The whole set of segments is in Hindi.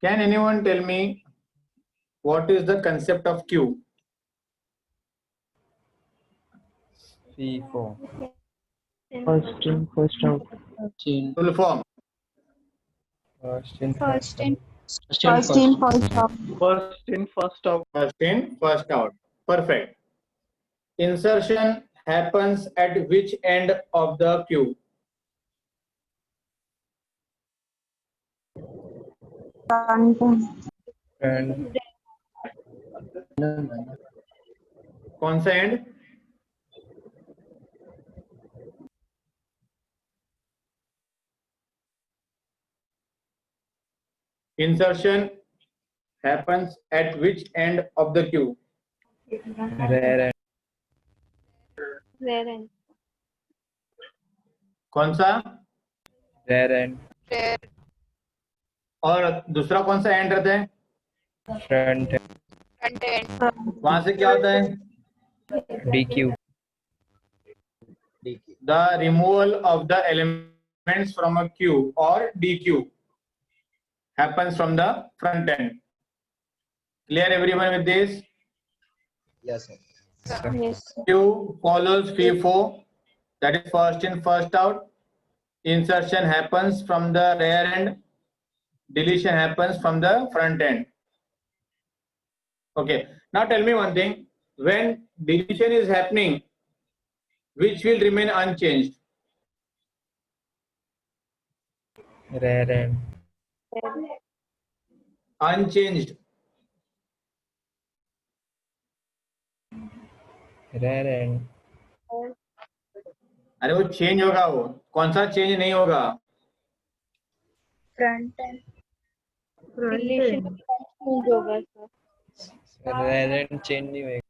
Can anyone tell me what is the concept of queue? FIFO. First in, first out. Full form. First in, First in, First in, first out. First in, first out. First in, first out. Perfect. Insertion happens at which end of the queue? Front end. front. कौन सा end? Insertion happens at which end of the queue? Rear end. rear end, कौन सा? Rear end. rear, और दूसरा कौन सा end रहता है? Front end. front end, वहां से क्या होता है? DQ. The removal of the elements from a queue or DQ happens from the front end. Clear everyone with this? Yes, sir. yes, Queue follows FIFO, that is first in, first out. Insertion happens from the rear end. Deletion happens from the front end. Okay. Now tell me one thing. When deletion is happening, which will remain unchanged? Rear end. Unchanged. Rear end. अरे वो चेंज होगा, वो कौन सा चेंज नहीं होगा? front end, relation change होगा sir, Rear end change नहीं होगा.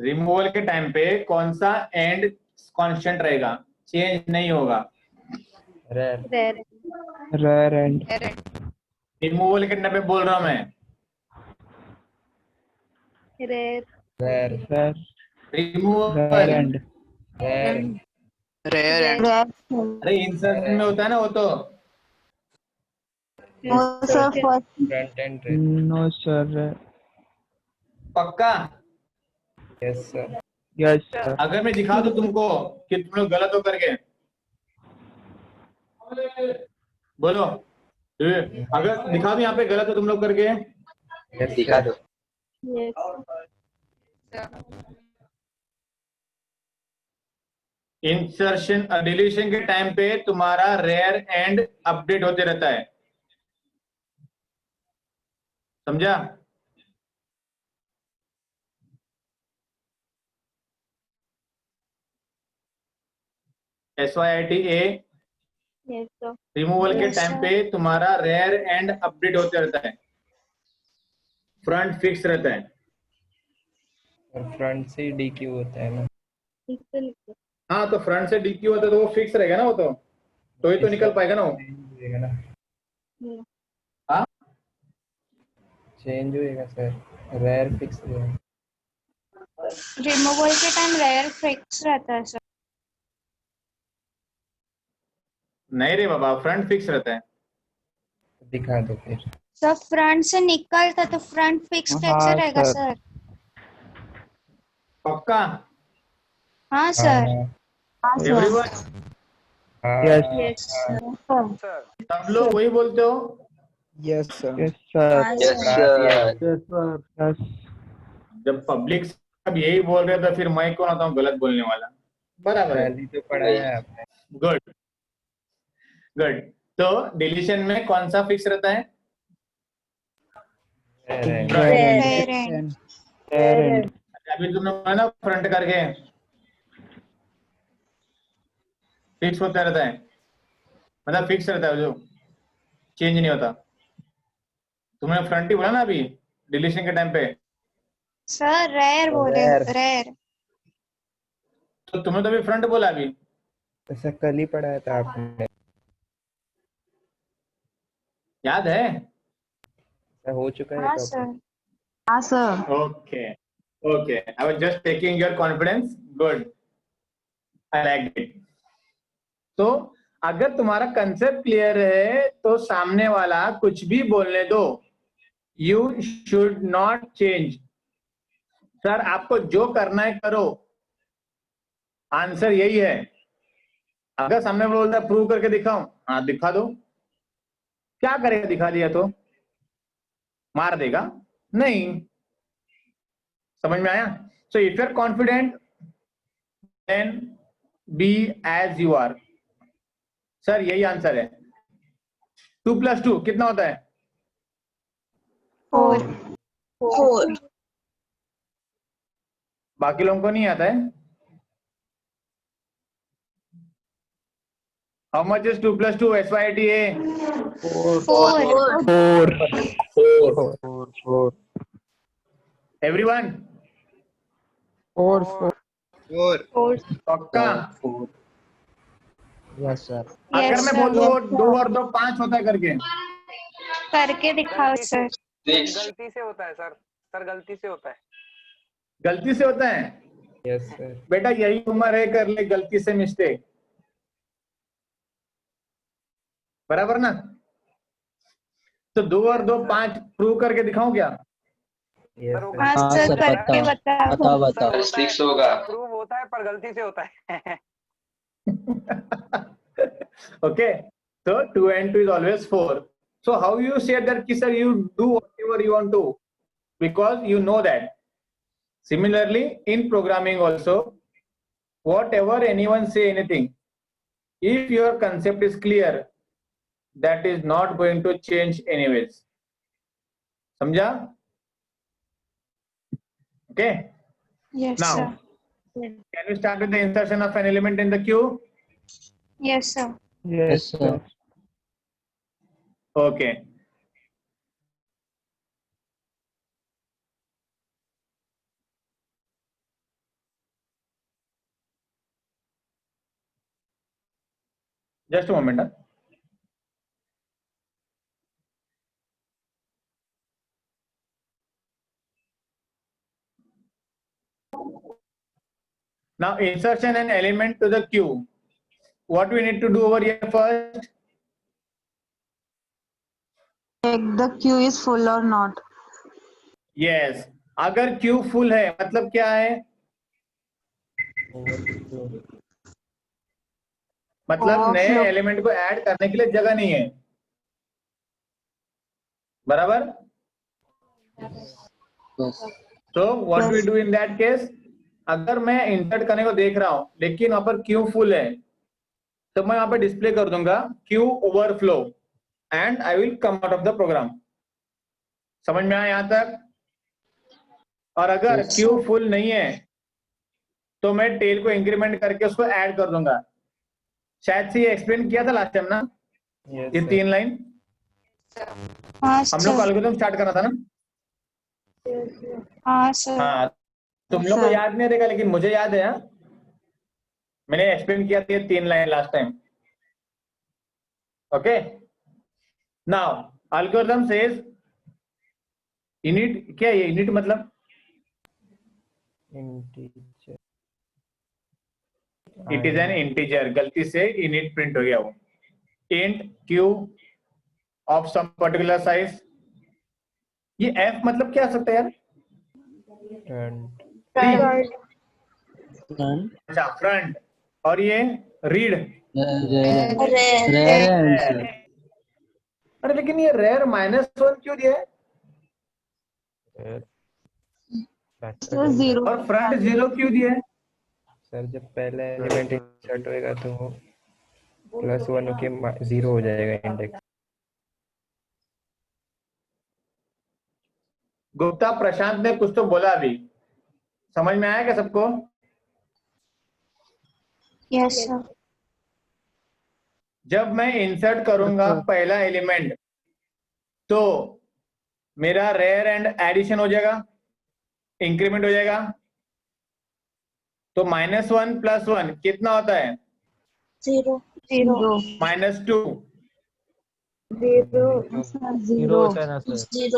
रिमूवल के टाइम पे कौन सा एंड कांस्टेंट रहेगा, चेंज नहीं होगा? Rear. rear end, Rear end. rear end, removal के टाइम पे बोल रहा हूं मैं. rear, Rear. Rear. Removal. Rear end. Rear. Rear end. Rear. अरे इंसर्शन में होता है ना वो तो. No sir, first. Front end. Rear. No sir. पक्का? Yes sir. Yes sir. अगर मैं दिखा दूं तुमको कि तुम लोग गलत हो करके, बोलो. अगर दिखा दूं यहाँ पे गलत हो तुम लोग करके, Yes दिखा sir. दो. yes, इंसर्शन डिलीशन के टाइम पे तुम्हारा रेयर एंड अपडेट होते रहता है. समझा? SYITA. yes sir, रिमूवल के Yes, टाइम sir. पे तुम्हारा रेयर एंड अपडेट होते रहता है, फ्रंट फिक्स रहता है. और फ्रंट से DQ होता है ना. equal, हाँ, तो फ्रंट से DQ होता है तो वो फिक्स रहेगा ना, वो तो ही तो निकल पाएगा ना वो. होएगा ना. yeah, हाँ, चेंज होएगा सर. रेयर फिक्स होएगा. removal के टाइम rear fix रहता है sir, नहीं रे बाबा, फ्रंट फिक्स रहता है. दिखा दो फिर. सर फ्रंट से निकलता तो फ्रंट फिक्स कैसे हाँ, रहेगा sir. सर? पक्का? हाँ सर, हाँ sir. Everyone, Yes. yes sir, सब लोग वही बोलते हो? Yes, sir. Yes sir. हाँ Yes, sir, sir. Yes sir. Yes. जब पब्लिक सब यही बोल रहे तो फिर मैं कौन होता हूँ गलत बोलने वाला? बराबर है. पहले तो पढ़ाया है आपने. Good good. तो डिलीशन में कौन सा फिक्स रहता है? Rear end. rear end, Rear end. अभी तुमने बोला ना फ्रंट करके फिक्स होता रहता है, मतलब फिक्स रहता है, जो चेंज नहीं होता. तुमने फ्रंट ही बोला ना अभी डिलीशन के टाइम पे, सर rear बोले, Rear. rear, तो तुमने तो अभी फ्रंट बोला अभी. ऐसा कल ही पढ़ाया था आपने. याद है? ऐसा हो चुका है हाँ टॉपिक. सर, हाँ sir. Okay. Okay. I was just taking your confidence. Good. I liked it. तो अगर तुम्हारा कंसेप्ट क्लियर है तो सामने वाला कुछ भी बोलने दो, you should not change. Sir आपको जो करना है करो, आंसर यही है। अगर सामने बोलता है प्रूव करके दिखाऊं, हाँ दिखा दो। क्या करेगा दिखा दिया तो? मार देगा? नहीं। समझ में आया? So if you are confident then be as you are. Sir यही आंसर है। 2 + 2 कितना होता है? 4 बाकी लोगों को नहीं आता है। How much is 2 + 2 SYTA? 4 everyone? 4 पक्का? Yes, sir. अगर मैं बोल दूं 2 और 2 5 होता है करके दिखाओ सर। गलती से होता है सर गलती से होता है। गलती से होता है? Yes sir. बेटा यही उम्र है, कर ले गलती से मिस्टेक। बराबर ना? तो 2 और 2 5 प्रूव करके दिखाऊं क्या? Yes sir, sir. हाँ सर, करके बताओ। बताओ 6 होगा। प्रूव होता है पर गलती से होता है। Okay, so 2 and 2 is always 4. So how you say that ki sir you do whatever you want to, because you know that. Similarly in programming also, whatever anyone say anything, if your concept is clear, that is not going to change anyways. समझा? Okay, Yes now sir. can we start with the insertion of an element in the queue? Yes sir. Yes, sir. Okay. Just a moment. Huh? Now insertion an element to the queue. What we need to do over here first? Check the queue is full or not. Yes. अगर क्यू फुल है मतलब क्या है? मतलब नए Overflow. एलिमेंट को ऐड करने के लिए जगह नहीं है। बराबर? तो what we do in that case? अगर मैं इंसर्ट करने को देख रहा हूं लेकिन वहां पर क्यू फुल है, तो मैं वहां पर डिस्प्ले कर दूंगा queue overflow and I will come out of the program. समझ में आया यहां तक? और अगर क्यू फुल नहीं है तो मैं टेल को इंक्रीमेंट करके उसको ऐड कर दूंगा। शायद से ये एक्सप्लेन किया था लास्ट टाइम ना, ये 3 लाइन हाँ हम लोग को सर। एल्गोरिथम स्टार्ट करना था ना। हाँ सर। हाँ, तुम लोग को याद नहीं रहेगा लेकिन मुझे याद है। हाँ? मैंने एक्सप्लेन किया था ये 3 line last time. Okay, now algorithm says init. क्या है ये इनिट मतलब? Integer. It is an integer. गलती से इनिट प्रिंट हो गया वो। Int queue of some particular size. ये एफ मतलब क्या हो सकता है यार? अच्छा, फ्रंट। और ये रीड। अरे लेकिन ये रेयर -1 क्यों दिया है? सर 0 और फ्रंट 0 क्यों दिया है? सर जब पहला एलिमेंट इंसर्ट होएगा तो +1 के 0 हो जाएगा इंडेक्स। गुप्ता प्रशांत ने कुछ तो बोला अभी, समझ में आया क्या सबको? Yes sir. जब मैं इंसर्ट करूंगा पहला एलिमेंट तो मेरा रेयर एंड एडिशन हो जाएगा, इंक्रीमेंट हो जाएगा। तो -1 + 1 कितना होता है? 0 -2। 0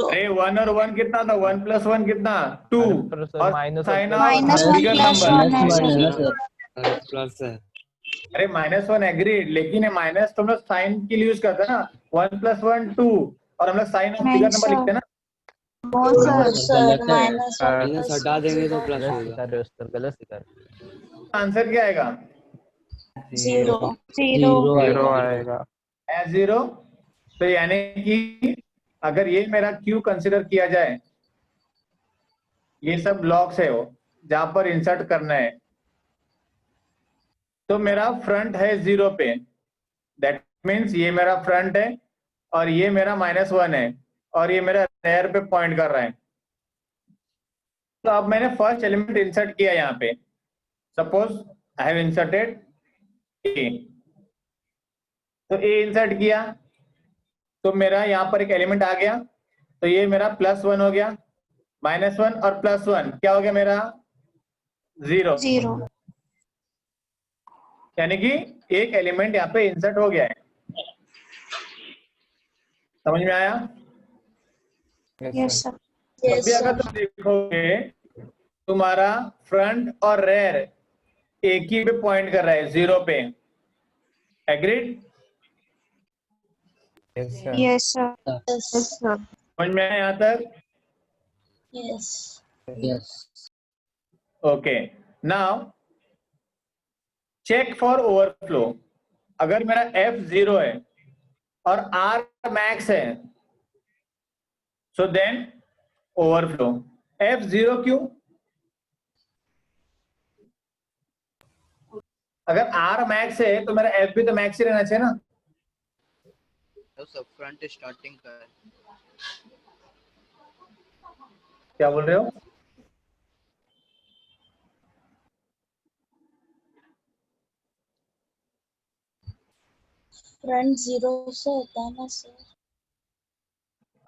अरे 1 और 1 कितना था? 1 + 1 कितना? 2। और साइन ऑफ -1 बिगर + नंबर। 1 है सर। अरे -1 एग्रीड, लेकिन ये माइनस तो हम लोग साइन के लिए यूज करते हैं ना, 1 + 1 2, और हम लोग साइन ऑफ बिगर नंबर लिखते हैं ना। No sir, sir minus minus हटा देंगे तो प्लस गलत होगा। सिखा रहे हो सर, गलत सिखा रहे आंसर क्या आएगा? हो। जीरो जीरो आएगा। -0। तो यानी कि अगर ये मेरा Q कंसिडर किया जाए, ये सब ब्लॉक्स है वो जहां पर इंसर्ट करना है, तो मेरा फ्रंट है 0 पे, दैट मीन्स ये मेरा फ्रंट है और ये मेरा -1 है और ये मेरा रेयर पे पॉइंट कर रहा है। तो अब मैंने फर्स्ट एलिमेंट इंसर्ट किया यहाँ पे, सपोज आई हैव इंसर्टेड ए, तो ए इंसर्ट किया तो मेरा यहाँ पर एक एलिमेंट आ गया, तो ये मेरा +1 हो गया, -1 और +1 क्या हो गया मेरा 0, जीरो यानी कि एक एलिमेंट यहाँ पे इंसर्ट हो गया है। समझ में आया? यस सर अभी अगर तुम देखोगे तुम्हारा फ्रंट और रेयर एक ही पे पॉइंट कर रहा है, 0 पे, agreed? Yes sir. Yes sir yes sir, समझ में आया यहाँ तक? Yes yes okay, now check for overflow. अगर मेरा F 0 है और R मैक्स है, सो देन ओवरफ्लो। F 0 क्यों? अगर R मैक्स है तो मेरा F भी तो मैक्स ही रहना चाहिए ना। सब फ्रंट स्टार्टिंग का है। क्या बोल रहे हो? फ्रंट जीरो से होता है ना सर।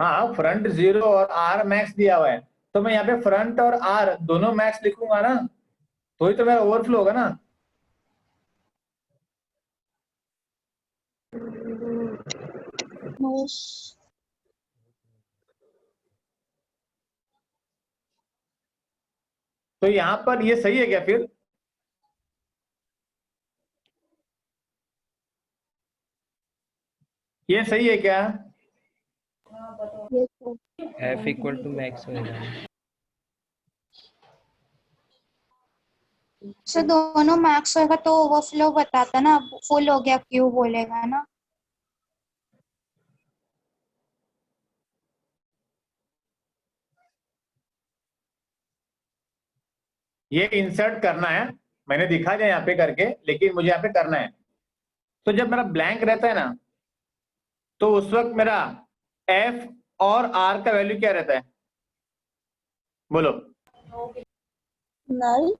हाँ, फ्रंट 0 और R मैक्स दिया हुआ है, तो मैं यहाँ पे फ्रंट और R दोनों मैक्स लिखूंगा ना, तो ही तो मेरा ओवरफ्लो होगा ना। तो यहाँ पर ये सही है क्या फिर? ये सही है क्या? F = मैक्स होगा। सर दोनों मैक्स होगा तो ओवरफ्लो बताता ना, फुल हो गया क्यों बोलेगा ना। ये इंसर्ट करना है, मैंने दिखा दिया यहाँ पे करके, लेकिन मुझे यहाँ पे करना है। तो जब मेरा ब्लैंक रहता है ना, तो उस वक्त मेरा F और R का वैल्यू क्या रहता है? बोलो। नल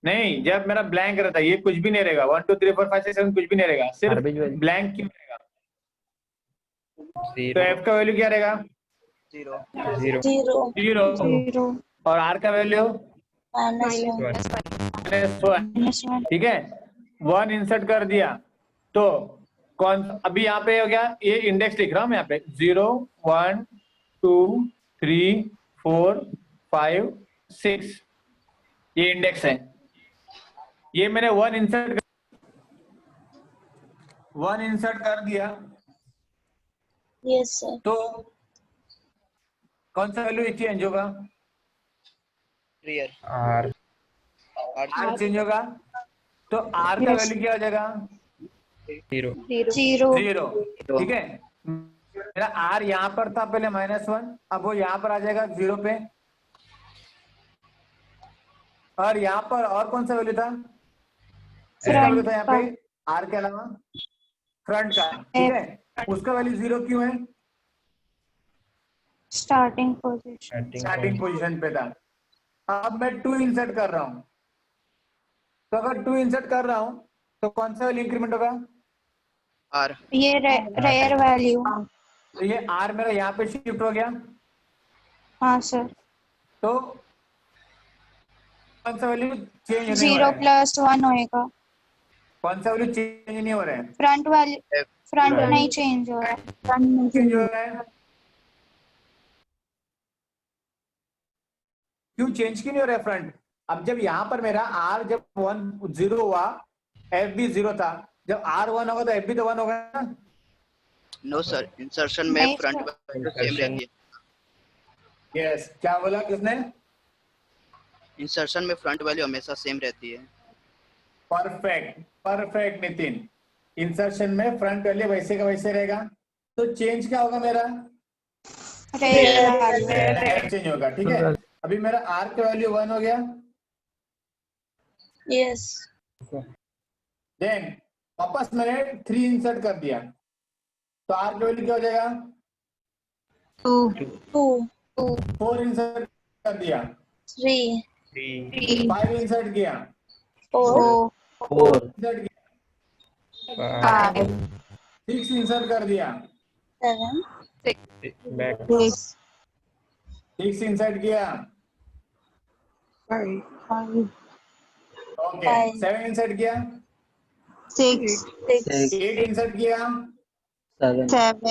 नहीं, जब मेरा ब्लैंक रहता है, ये कुछ भी नहीं रहेगा, 1 2 3 4 5 6 7 कुछ भी नहीं रहेगा, सिर्फ Garbage value। ब्लैंक क्यों रहेगा? तो 0 F का वैल्यू क्या रहेगा? 0 0 जीरो 0। जीरो और R का वैल्यू -1 -1। ठीक है, 1 इंसर्ट कर दिया, तो कौन अभी यहाँ पे हो गया, ये इंडेक्स लिख रहा हूँ मैं यहाँ पे, 0 1 2 3 4 5 6, ये इंडेक्स है। ये मैंने 1 इंसर्ट कर दिया, यस सर तो कौन सा वैल्यू चेंज होगा? रियर R R चेंज होगा, तो R का Yes. वैल्यू क्या हो जाएगा? 0 जीरो 0। ठीक है, मेरा R यहाँ पर था पहले -1, अब वो यहाँ पर आ जाएगा 0 पे, और यहाँ पर और कौन सा वैल्यू था? किसका वैल्यू था यहाँ पे R के अलावा? फ्रंट का। ठीक है, उसका वैल्यू 0 क्यों है? स्टार्टिंग पोजीशन स्टार्टिंग पोजीशन पे था। अब मैं 2 इंसर्ट कर रहा हूँ, तो अगर 2 इंसर्ट कर रहा हूँ तो कौन सा वैल्यू इंक्रीमेंट होगा? R ये रेयर वैल्यू। तो ये R मेरा यहाँ पे शिफ्ट हो गया, हाँ सर तो कौन सा वैल्यू चेंज नहीं हो 0 रहा है? +1 होएगा। कौन सा वैल्यू चेंज नहीं हो रहा है? फ्रंट वैल्यू F फ्रंट नहीं चेंज हो रहा है। चेंज हो रहा है, क्यों चेंज क्यों नहीं हो रहा है फ्रंट? अब जब यहाँ पर मेरा R जब 1 0 हुआ, एफ भी 0 था, जब आर 1 होगा तो एफ भी तो 1 होगा ना। नो सर, इंसर्शन में नहीं फ्रंट sir. वैल्यू सेम रहती है। यस, क्या बोला किसने? इंसर्शन में फ्रंट वैल्यू हमेशा सेम रहती है। Perfect, perfect Nitin. इंसर्शन में फ्रंट वैल्यू वैसे का वैसे रहेगा, तो चेंज क्या होगा मेरा? रहेगा। चेंज होगा, ठीक है। अभी मेरा आर का वैल्यू 1 हो गया, यस। देन वापस मैंने 3 इंसर्ट कर दिया, तो आर का वैल्यू क्या हो जाएगा? 2 4 इंसर्ट कर दिया, 3 5 इंसर्ट किया, 4 इंसर्ट किया, 5 6 इंसर्ट कर दिया, 7 मैक्स 6 इंसर्ट किया, ओके, 7 इंसर्ट किया, 6 8 इंसर्ट किया, 7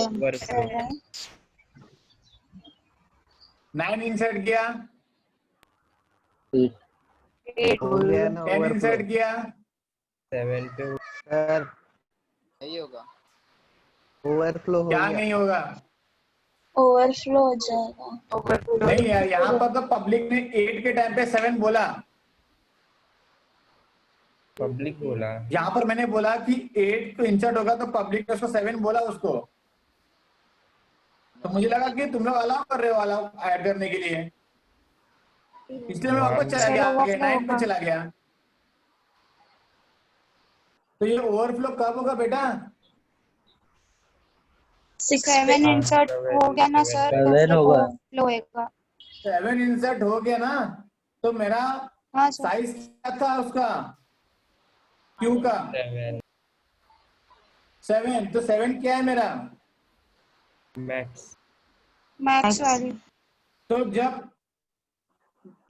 9 इंसर्ट किया, 8 हो गया ना 10 इंसर्ट किया, 7 पे सर, नहीं होगा। ओवरफ्लो हो क्या गया। नहीं होगा? ओवरफ्लो हो जाएगा। नहीं यार, यहाँ पर तो पब्लिक ने 8 के टाइम पे 7 बोला, पब्लिक बोला। यहाँ पर मैंने बोला कि 8 तो इंसर्ट होगा, तो पब्लिक ने उसको 7 बोला उसको, तो मुझे लगा कि तुम लोग अलाउ कर रहे हो, अलाउ ऐड करने के लिए, इसलिए मैं वापस चला गया, आगे 9 पे चला गया। तो ये ओवरफ्लो कब होगा बेटा? 7 इंसर्ट हो गया ना सर, तो फिर ओवरफ्लो होएगा। 7 इंसर्ट हो गया ना, तो मेरा हाँ सर। साइज क्या था उसका, क्यू का? 7, तो 7 क्या है मेरा? मैक्स मैक्स वैल्यू तो जब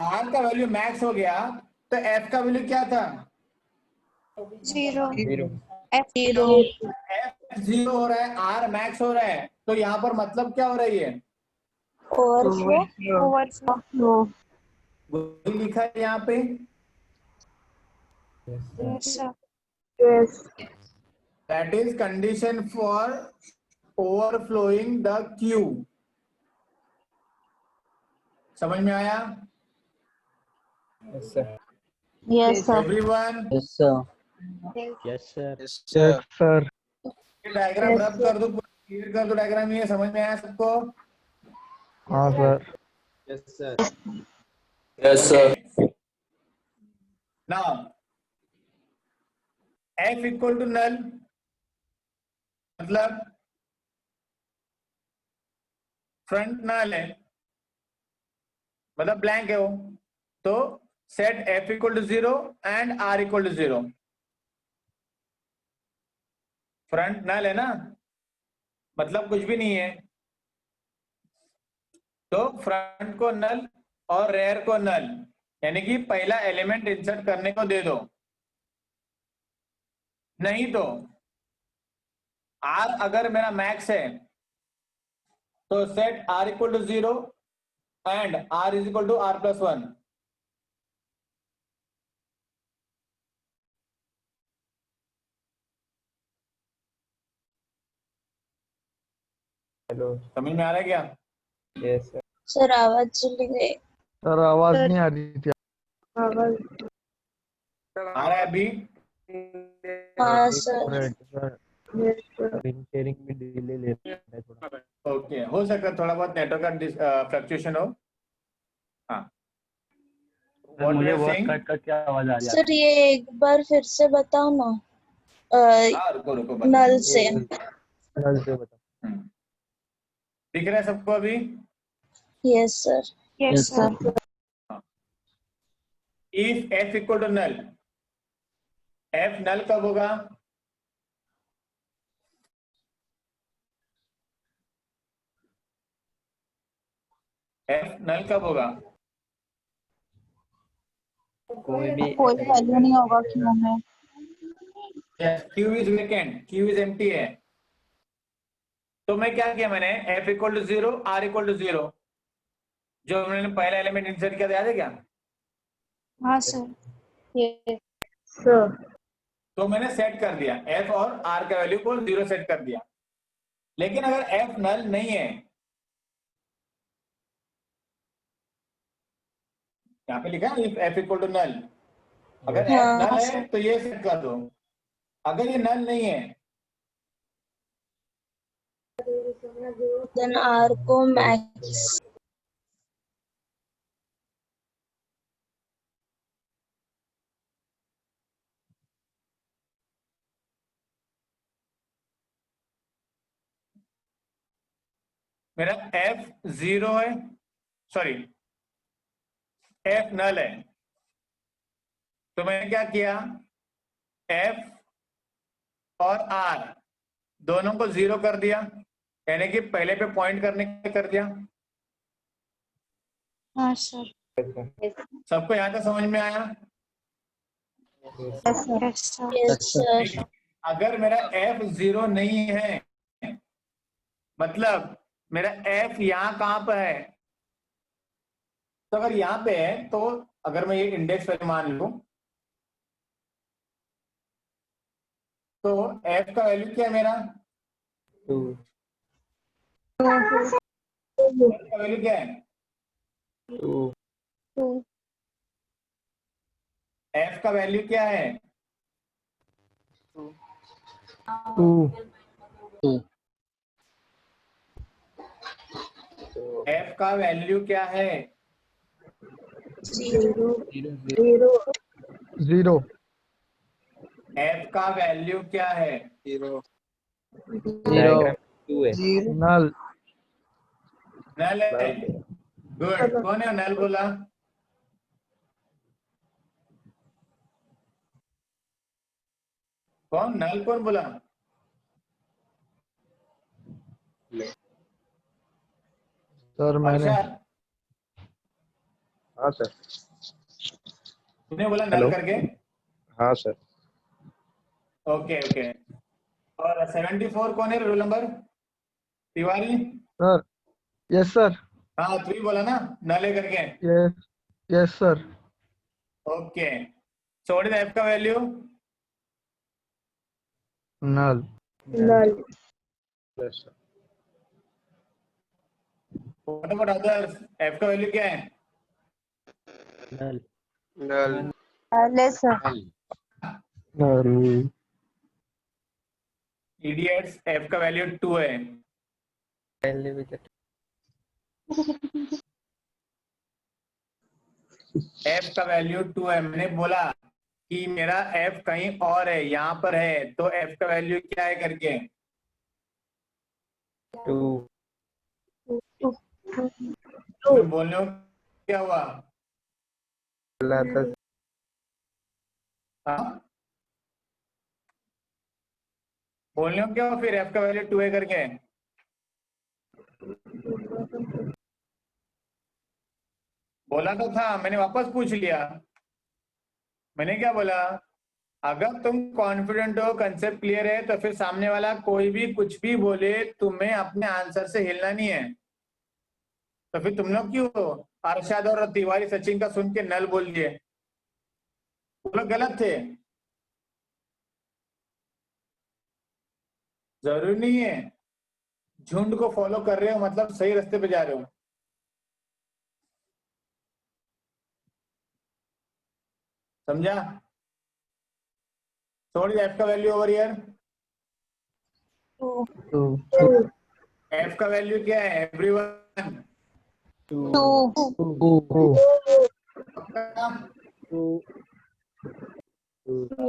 आर का वैल्यू मैक्स हो गया, तो एफ का वैल्यू क्या था? 0 0 F 0 एफ 0 हो रहा है, आर मैक्स हो रहा है, तो यहाँ पर मतलब क्या हो रही है? ओवरफ्लो। वही लिखा है यहाँ पे, yes sir. That is condition for overflowing the Q. समझ में आया yes sir. Everyone? Yes sir. Sir, diagram रब कर दो, पूरा क्लियर कर दो डायग्राम, ये समझ में आया सबको? हाँ सर। Yes, sir. Now, f equal to null, मतलब फ्रंट नल है, मतलब ब्लैंक है वो, तो set f equal to 0 and r equal to 0। Front null है ना, मतलब कुछ भी नहीं है, तो फ्रंट को नल और रेयर को नल, यानी कि पहला एलिमेंट इंसर्ट करने को दे दो, नहीं तो आर अगर मेरा मैक्स है तो set R equal to 0 and R is equal to R plus 1। Hello. समझ में आ रहा है क्या? Yes sir. सर आवाज चली गई। सर आवाज नहीं आ रही थी। आ रहा है अभी? हाँ सर। स्क्रीन शेयरिंग में डिले ले रहा है थोड़ा। ओके, हो सकता है थोड़ा बहुत नेटवर्क का फ्लक्चुएशन हो। हाँ, मुझे बहुत कट क्या आवाज आ रही है। सर ये एक बार फिर से बताओ ना। हाँ, रुको रुको बता। नल से। नल से बता। दिख रहा है सबको अभी? Yes sir. Yes sir. If f equal to null, f null कब होगा? एफ नल कब होगा? कोई भी कोई वैल्यू नहीं होगा क्यू में। Queue is vacant, queue is empty है, तो मैं क्या किया मैंने, F equal to 0 R equal to 0, जो मैंने पहला एलिमेंट इंसर्ट किया था, याद है क्या? हाँ सर। सर तो मैंने सेट कर दिया f और r का वैल्यू को 0 सेट कर दिया। लेकिन अगर f नल नहीं है, यहाँ पे लिखा है if f equal to null, अगर f हाँ। नल है तो ये सेट कर दो। अगर ये नल नहीं है देन आर को मैक्स मेरा f 0 है, सॉरी f नल है, तो मैंने क्या किया, f और r दोनों को 0 कर दिया, यानी कि पहले पे पॉइंट करने का कर दिया। हाँ सर। सबको यहाँ तक समझ में आया? Yes sir. यस सर अगर मेरा f 0 नहीं है, मतलब मेरा f यहाँ कहाँ पे है, तो अगर यहाँ पे है तो अगर मैं ये इंडेक्स वैल्यू मान लूं तो f का वैल्यू क्या है मेरा, 2 f का वैल्यू क्या है, 2 f का वैल्यू क्या है, 2 f का वैल्यू क्या है, 0 f का वैल्यू क्या है, 0 डायग्राम 2 है। नल नल है। गुड, कौन है नल बोला, कौन नल कौन बोला, सर मैंने अर्षद, हाँ सर। तूने बोला नल हेलो। करके, हाँ सर। Okay okay. और 74 कौन है roll number, Tiwari, sir yes sir हाँ तू ही बोला ना नल है करके, yes yes sir okay. So what is f का value, null yes sir. What about others, f का वैल्यू क्या है, null yes sir null idiots, f का वैल्यू 2 है। पहले भी f का वैल्यू 2 है, मैंने बोला कि मेरा f कहीं और है, यहाँ पर है, तो f का वैल्यू क्या है करके, 2 तो बोलने को क्या हुआ, बोला था। हाँ बोलने को क्या हुआ फिर f का वैल्यू 2 है करके, बोला तो था, मैंने वापस पूछ लिया, मैंने क्या बोला, अगर तुम कॉन्फिडेंट हो, कंसेप्ट क्लियर है, तो फिर सामने वाला कोई भी कुछ भी बोले, तुम्हें अपने आंसर से हिलना नहीं है। तो फिर तुम लोग क्यों अरशद और तिवारी सचिन का सुन के नल बोल दिए, वो लोग गलत थे। जरूरी नहीं है झुंड को फॉलो कर रहे हो मतलब सही रास्ते पे जा रहे हो, समझा। सॉरी f का वैल्यू ओवर हियर, f का वैल्यू क्या है एवरीवन, 2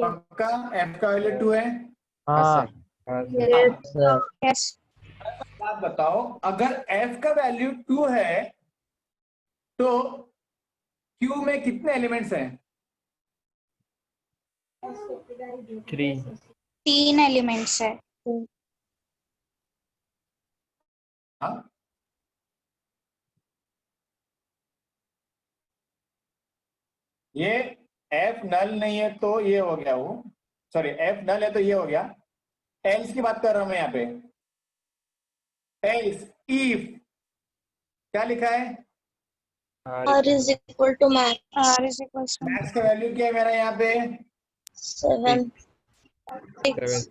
पक्का f का वैल्यू 2 है। हाँ हाँ सर। यस। आप बताओ अगर f का वैल्यू 2 है तो q में कितने एलिमेंट्स हैं, 3 3 एलिमेंट्स है। हाँ ये f नल नहीं है तो ये हो गया, वो सॉरी f नल है तो ये हो गया। एल्स की बात कर रहा हूं मैं यहाँ पे, एल्स इफ क्या लिखा है, R is equal to max R is equals to max का वैल्यू क्या है मेरा यहाँ पे, 7 6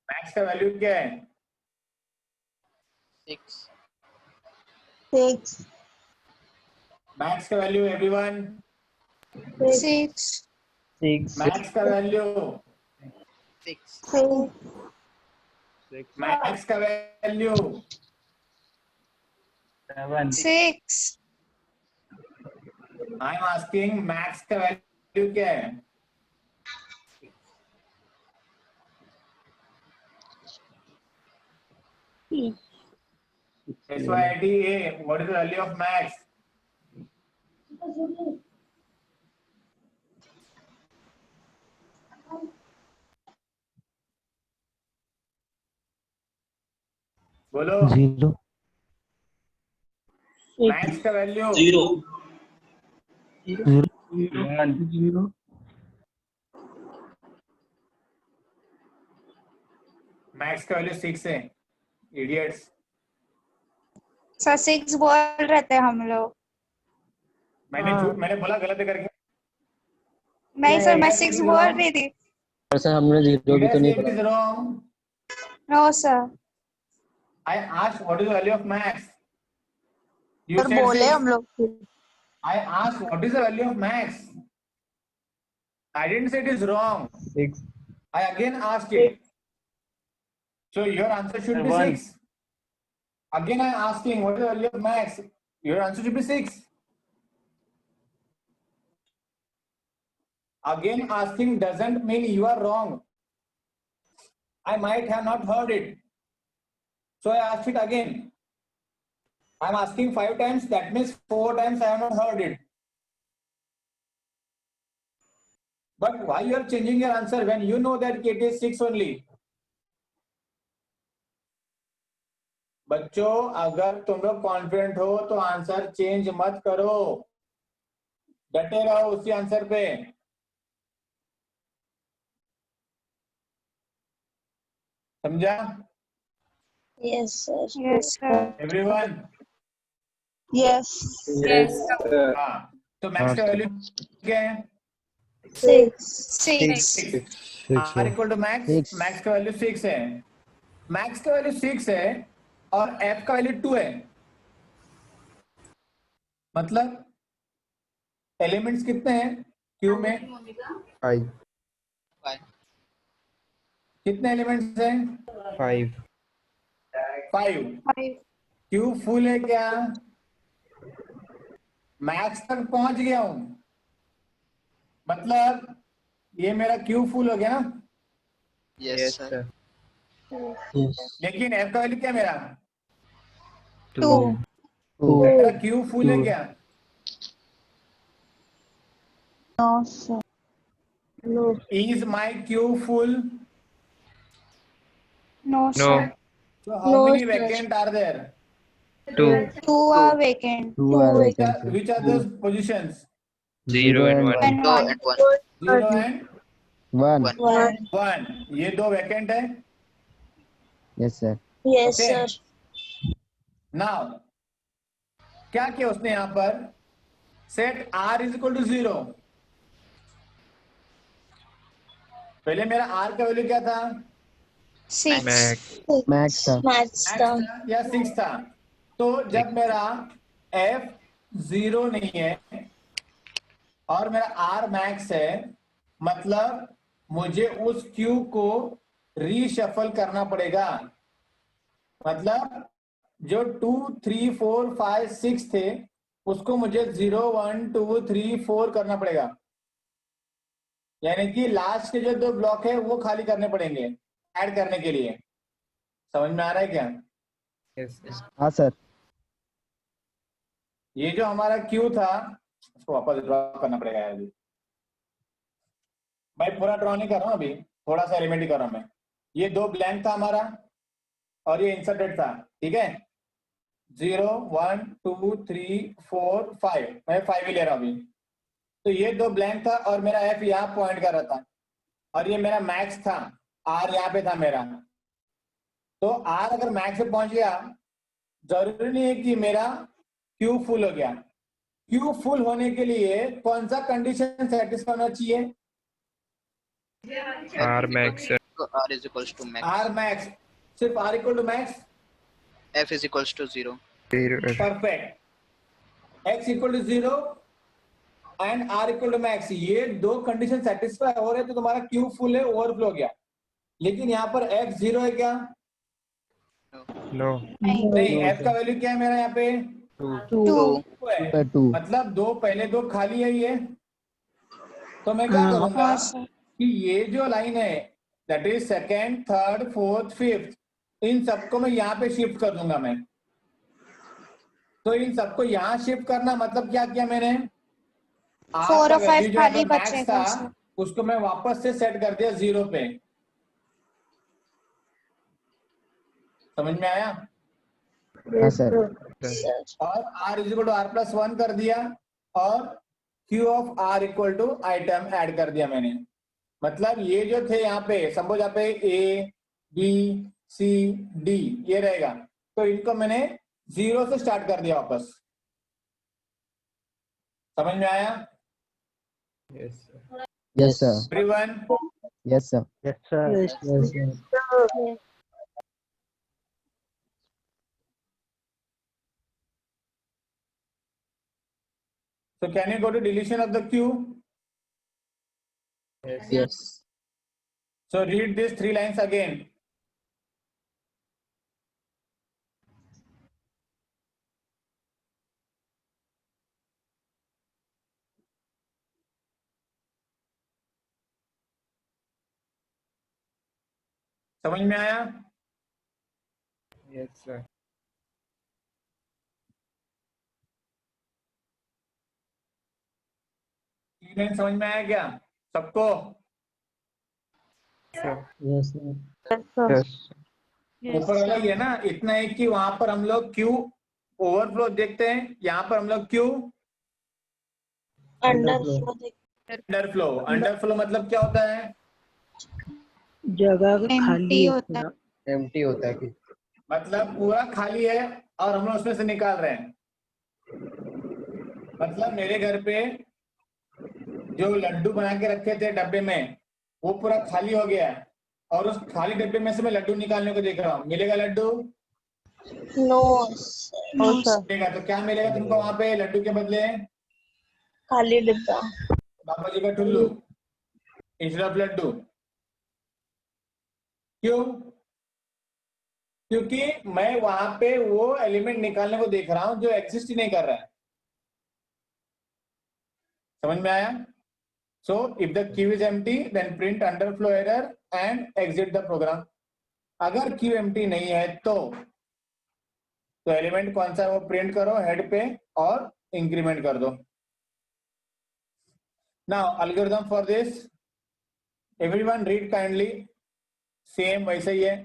मैक्स का वैल्यू क्या है? 6. 6 मैक्स का वैल्यू एवरीवन, 6 मैक्स का वैल्यू, 6. 6 मैक्स का value, 7. 6 I am asking max का वैल्यू क्या है? SYATA, what is the value of max? बोलो 0 मैक्स का वैल्यू 0 मैक्स का वैल्यू 6 है, इडियट्स। सर 6 बोल रहे थे हम लोग। मैंने बोला गलत है करके। नहीं सर, मैं 6 बोल रही थी। सर हमने 0 भी तो नहीं It is wrong. No sir. I asked what is the value of max. You sir said बोले 6. हम लोग। I asked what is the value of max. I didn't say it is wrong. 6 I again asked it. So your answer should be 1. 6. Again I am asking what is the value of max. Your answer should be 6. Again asking doesn't mean you are wrong. I might have not heard it. So I asked it again. I am asking 5 times, that means 4 times I have not heard it. But why you are changing your answer when you know that it is 6 only? बच्चों अगर तुम लोग कॉन्फिडेंट हो तो आंसर चेंज मत करो, डटे रहो उसी आंसर पे। समझा? Yes sir. Yes sir. Everyone? Yes हाँ, तो मैक्स का वैल्यू क्या है? 6 6 R equal to max, max का वैल्यू 6 है, मैक्स का वैल्यू 6 है और एफ का वैल्यू 2 है। मतलब एलिमेंट्स कितने हैं क्यू में? 5 कितने एलिमेंट्स हैं? 5 5। क्यू फुल है क्या? मैक्स तक पहुंच गया हूं, मतलब ये मेरा क्यू फुल हो गया ना। Yes, sir. लेकिन एफ का वैल्यू क्या मेरा? 2 मेरा क्यू फुल है क्या? No sir. Is my queue full? No sir. So how No, many sir. vacant are there? 2 2 are vacant। 2 are vacant, sir. Which are those positions? 0 and 1 and 2 1 and 1. 0 and 1. 1 1, ये दो वैकेंट है। Yes sir. Yes Okay. Sir. Now क्या किया उसने यहां पर? Set R is equal to 0। पहले मेरा आर का वैल्यू क्या था? 6 Max था। मैथ्स था। या 6 था। तो जब मेरा एफ 0 नहीं है और मेरा आर मैक्स है, मतलब मुझे उस क्यू को रीशफल करना पड़ेगा। मतलब जो 2 3 4 5 6 थे उसको मुझे 0 1 2 3 4 करना पड़ेगा, यानी कि लास्ट के जो 2 ब्लॉक है वो खाली करने पड़ेंगे ऐड करने के लिए। समझ में आ रहा है क्या? yes हाँ सर। ये जो हमारा क्यू था उसको वापस ड्रॉ करना पड़ेगा यार। अभी भाई पूरा ड्रॉ नहीं कर रहा हूं, अभी थोड़ा सा एलिमेंट ही कर रहा हूं मैं। ये 2 ब्लैंक था हमारा और ये इंसर्टेड था, ठीक है। 0 1 2 3 4 5, मैं 5 ही ले रहा हूं अभी। तो ये 2 ब्लैंक था और मेरा एफ यहाँ पॉइंट कर रहा था और ये मेरा मैक्स था, आर यहाँ पे था मेरा। तो आर अगर मैक्स पे पहुंच गया, जरूरी नहीं है कि मेरा क्यू फुल हो गया। क्यू फुल होने के लिए कौन सा कंडीशन सेटिस्फाई होना चाहिए? R max R is equals to max. R max, सिर्फ r equal to max, F is equals to 0. Perfect, x equal to 0 and r equal to max, ये दो कंडीशन सेटिस्फाई हो रहे तो तुम्हारा क्यू फुल है, ओवरफ्लो हो गया। लेकिन यहाँ पर एफ 0 है क्या? no नहीं, एफ का वैल्यू क्या है मेरा यहाँ पे? 2 2. है। 2 मतलब दो पहले दो खाली है ये, तो मैं क्या करूंगा हाँ सर। कि ये जो लाइन है that is second, third, fourth, fifth, इन सबको मैं यहाँ पे शिफ्ट कर दूंगा मैं। तो इन सबको यहाँ शिफ्ट करना मतलब क्या किया मैंने? R 4 का और 5 value जो खाली अगर max बचेगा था, सर। उसको मैं वापस से सेट कर दिया 0 पे। समझ में आया? हाँ सर और R is equal to R plus 1 कर दिया और Q of R equal to item add कर दिया मैंने। मतलब ये जो थे यहाँ पे, सपोज यहाँ पे A, B, C, D ये रहेगा, तो इनको मैंने 0 से स्टार्ट कर दिया वापस। समझ में आया? yes sir. Yes sir everyone? Yes sir Yes, sir. So can you go to deletion of the Q? yes yes So read these 3 lines again. समझ में आया? yes sir. लाइन समझ में आया क्या सबको? sir. Yes Yes. ऊपर वाला ये ना, इतना है कि वहां पर हम लोग क्यू ओवरफ्लो देखते हैं, यहाँ पर हम लोग क्यू अंडरफ्लो अंडरफ्लो। अंडरफ्लो मतलब क्या होता है? जगह एम्प्टी होता है। empty होता है कि मतलब पूरा खाली है और हम लोग उसमें से निकाल रहे हैं। मतलब मेरे घर पे जो लड्डू बना के रखे थे डब्बे में, वो पूरा खाली हो गया है और उस खाली डब्बे में से मैं लड्डू निकालने को देख रहा हूँ। मिलेगा लड्डू? नो मिलेगा। तो क्या मिलेगा तुमको वहां पे लड्डू के बदले? खाली डिब्बा। बाबा जी का टुल्लू इंस्टेड ऑफ लड्डू। क्यों? क्योंकि मैं वहां पे वो एलिमेंट निकालने को देख रहा हूं जो एग्जिस्ट ही नहीं कर रहा है। समझ में आया? So if the queue is empty then print underflow error and exit the program. अगर क्यू एम्प्टी नहीं है तो एलिमेंट कौन सा है वो प्रिंट करो हेड पे और इंक्रीमेंट कर दो। Now algorithm for this, everyone read kindly. Same वैसे ही है।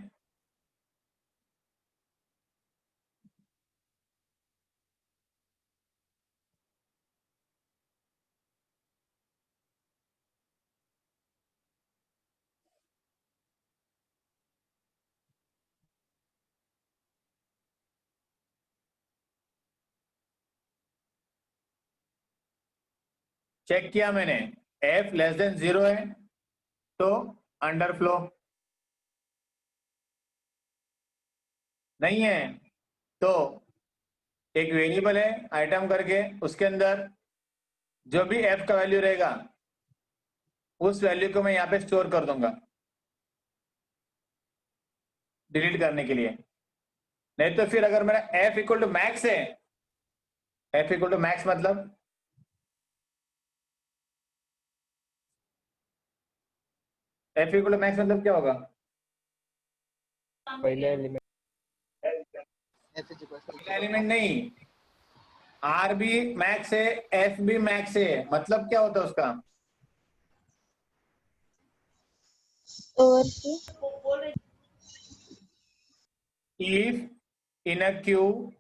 चेक किया मैंने, f लेस देन 0 है तो अंडरफ्लो, नहीं है तो एक वेरिएबल है आइटम करके, उसके अंदर जो भी f का वैल्यू रहेगा उस वैल्यू को मैं यहाँ पे स्टोर कर दूंगा डिलीट करने के लिए। नहीं तो फिर अगर मेरा f इक्वल टू मैक्स है, f इक्वल टू मैक्स मतलब f इक्वल टू मैक्स मतलब क्या होगा? पहला element F is equals to 0. Element नहीं, r भी मैक्स है, f भी मैक्स है, मतलब क्या होता है उसका? Overflow. If in a queue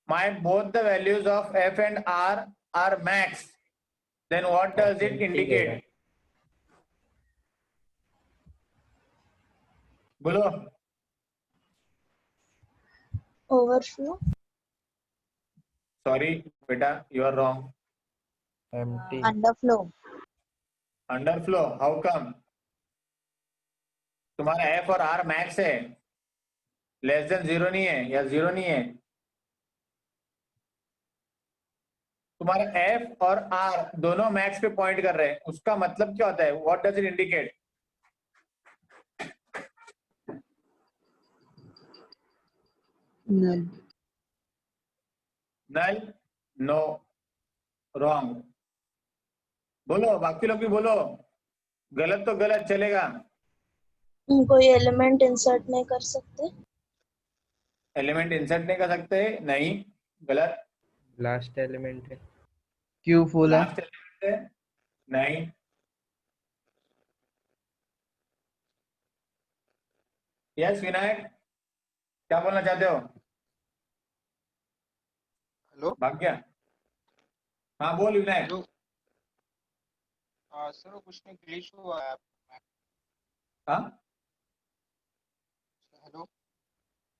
my both the values of f and r are max, then what does it indicate? बोलो। ओवरफ्लो। सॉरी बेटा, you are wrong. empty. Underflow. Underflow, how come? तुम्हारा एफ और आर मैक्स है, लेस देन 0 नहीं है या 0 नहीं है। तुम्हारा एफ और आर दोनों मैक्स पे पॉइंट कर रहे हैं, उसका मतलब क्या होता है? What does it indicate? Null. Null, no, wrong. बोलो, बाकी लोग भी बोलो। गलत तो गलत चलेगा। कोई एलिमेंट इंसर्ट नहीं कर सकते? एलिमेंट इंसर्ट नहीं कर सकते, नहीं, गलत। लास्ट एलिमेंट है। Q full है। लास्ट एलिमेंट है, नहीं। यस विनायक, क्या बोलना चाहते हो? हेलो भाग गया? हाँ बोल विनायक। हेलो सर कुछ नहीं ग्लिच हुआ है हाँ हेलो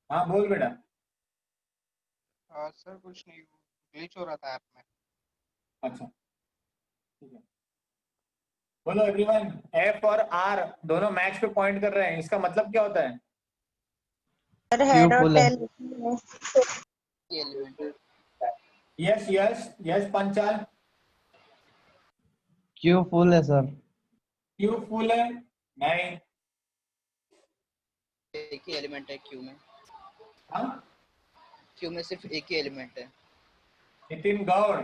हाँ बोल बेटा। सर कुछ नहीं ग्लिच हो रहा था ऐप में। अच्छा ठीक है, बोलो एवरीवन। एफ और आर दोनों मैक्स पे पॉइंट कर रहे हैं, इसका मतलब क्या होता है? Q full है। Element yes yes yes Panchal. Q full है सर। क्यू फुल है, नहीं। एक ही एलिमेंट है क्यू में। हाँ क्यू में सिर्फ एक ही एलिमेंट है। Nitin Gaur,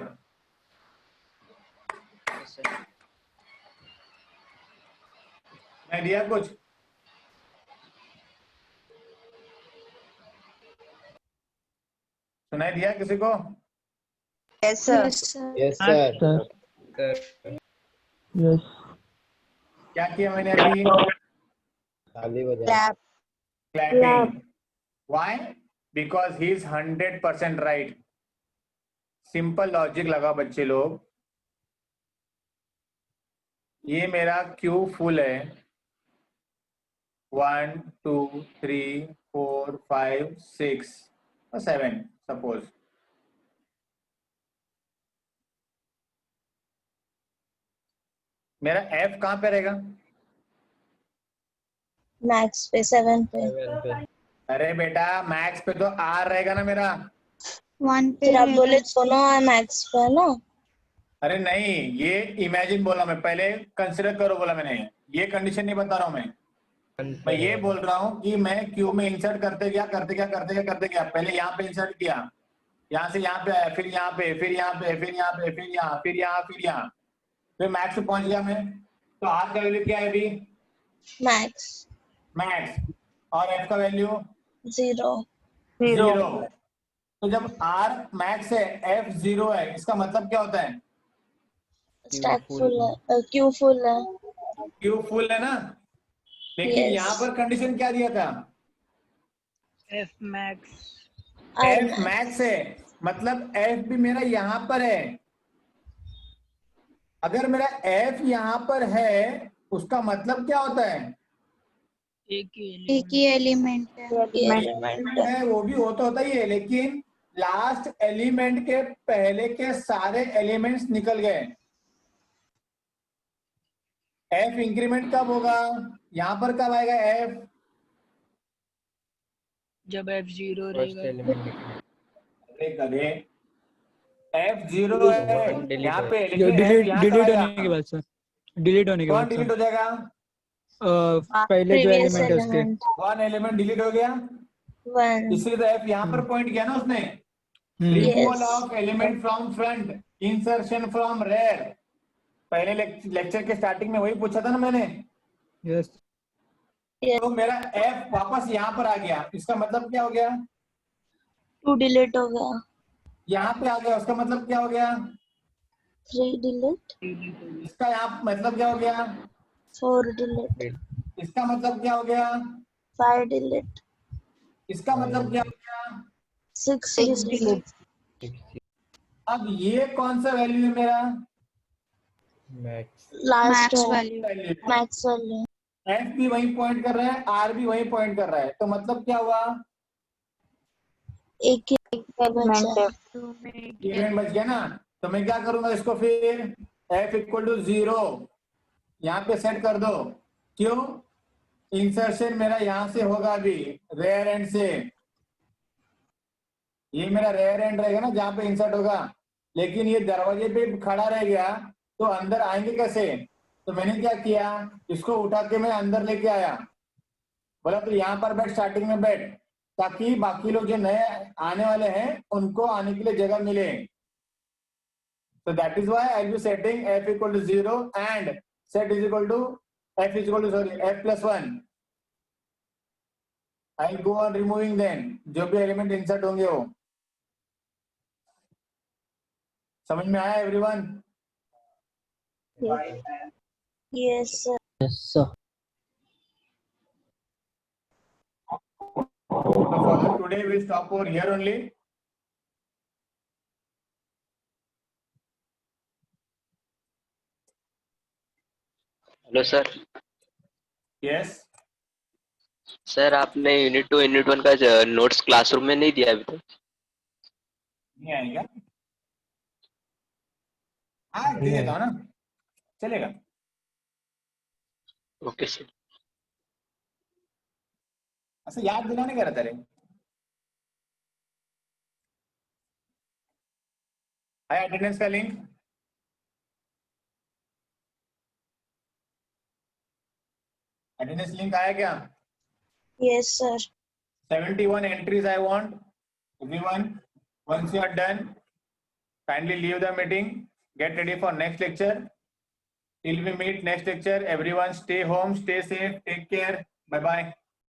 Yes, sir. मैं दिया कुछ? सुनाई दिया किसी को? Yes sir. Yes sir. Sir Yes. क्या किया मैंने अभी? ताली बजा। Clapping. Why? Because he is 100% right. Simple logic लगा बच्चे लोग। ये मेरा क्यू फुल है, 1 2 3 4 5 6 और 7 सपोज। मेरा एफ कहाँ पे रहेगा? मैक्स पे 7 पे। 7 पे। अरे बेटा मैक्स पे तो आर रहेगा ना मेरा। 1 पे फिर आप बोले रहेगा। दोनों मैक्स पे है ना? अरे नहीं, ये इमेजिन बोला मैं, पहले कंसिडर करो बोला मैंने, ये कंडीशन नहीं बता रहा हूं मैं ये बोल रहा हूँ कि मैं क्यू में इंसर्ट करते गया पहले यहाँ पे इंसर्ट किया, यहाँ से यहाँ पे आया, फिर यहाँ पे, फिर यहाँ पे, फिर यहाँ पे, फिर यहाँ, फिर यहाँ, फिर यहाँ, फिर मैक्स पे पहुंच गया मैं। तो आर का वैल्यू क्या है अभी? Max max. और एफ का वैल्यू 0। 0। तो जब आर मैक्स है, एफ 0 है, इसका मतलब क्या होता है? स्टैक फुल है, क्यू फुल है। क्यू फुल है ना। लेकिन Yes. यहाँ पर कंडीशन क्या दिया था? एफ मैक्स एफ मैक्स है, मतलब एफ भी मेरा यहाँ पर है। अगर मेरा एफ यहाँ पर है उसका मतलब क्या होता है? एक एक ही एलिमेंट है। एलिमेंट है वो भी हो तो होता ही है, लेकिन लास्ट एलिमेंट के पहले के सारे एलिमेंट्स निकल गए। एफ इंक्रीमेंट कब होगा? यहाँ पर कब आएगा एफ? जब एफ 0 फर्स्ट रहेगा। एलिमेंट अरे गधे, एफ 0 है यहाँ पे, लेकिन डिलीट F यहाँ कब डिलीट आएगा? होने के बाद सर, डिलीट होने के कौन बाद डिलीट सर, हो जाएगा? पहले जो प्रीवियस एलिमेंट है उसके। एलिमेंट वन एलिमेंट डिलीट हो गया, 1। इसलिए तो एफ यहाँ पर पॉइंट किया ना उसने। Hmm, removal Yes. Of element from front, insertion from rear. पहले लेक्चर के स्टार्टिंग में वही पूछा था ना मैंने। यस तो मेरा एफ वापस यहाँ पर आ गया, इसका मतलब क्या हो गया? 2 डिलीट हो गया। यहाँ पे आ गया, उसका मतलब क्या हो गया? 3 डिलीट। इसका यहाँ मतलब क्या हो गया? 4 डिलीट। इसका मतलब क्या हो गया? 5 डिलीट। इसका मतलब क्या हो गया? 6 डिलीट। अब ये कौन सा वैल्यू है मेरा? Max. Last max value. Value. Max value. F भी वही पॉइंट कर रहा है, आर भी वही पॉइंट कर रहा है, तो मतलब क्या हुआ? एक ही बचा। एलिमेंट बच गया ना। तो मैं क्या करूंगा इसको फिर f इक्वल टू 0 यहाँ पे सेट कर दो। क्यों? इंसर्शन मेरा यहां से होगा अभी रेयर एंड से, ये मेरा रेयर एंड रहेगा ना जहां पे इंसर्ट होगा, लेकिन ये दरवाजे पे खड़ा रह गया तो अंदर आएंगे कैसे? तो मैंने क्या किया, इसको उठा के मैं अंदर लेके आया, बोला तो यहाँ पर बैठ, स्टार्टिंग में बैठ, ताकि बाकी लोग जो नए आने वाले हैं उनको आने के लिए जगह मिले। So that is why I'll be setting f equal to 0 and set is equal to f is equal to f plus 1. I'll go on removing then जो भी एलिमेंट इंसर्ट होंगे वो। समझ में आया everyone? Yes, sir. Yes, sir. So for today we stop over here only. Hello sir. Yes. Sir आपने यूनिट 2 यूनिट 1 का नोट्स क्लासरूम में नहीं दिया अभी तक? नहीं आएगा? हाँ दे देता हूँ ना, चलेगा। Okay sir. अच्छा याद दिलाने क्या रहता है? आया अटेंडेंस का लिंक? अटेंडेंस लिंक आया क्या? Yes, sir. 71 entries I want. Everyone, once you are done, kindly leave the meeting. Get ready for next lecture. Till we meet next lecture, everyone stay home, stay safe, take care. Bye bye.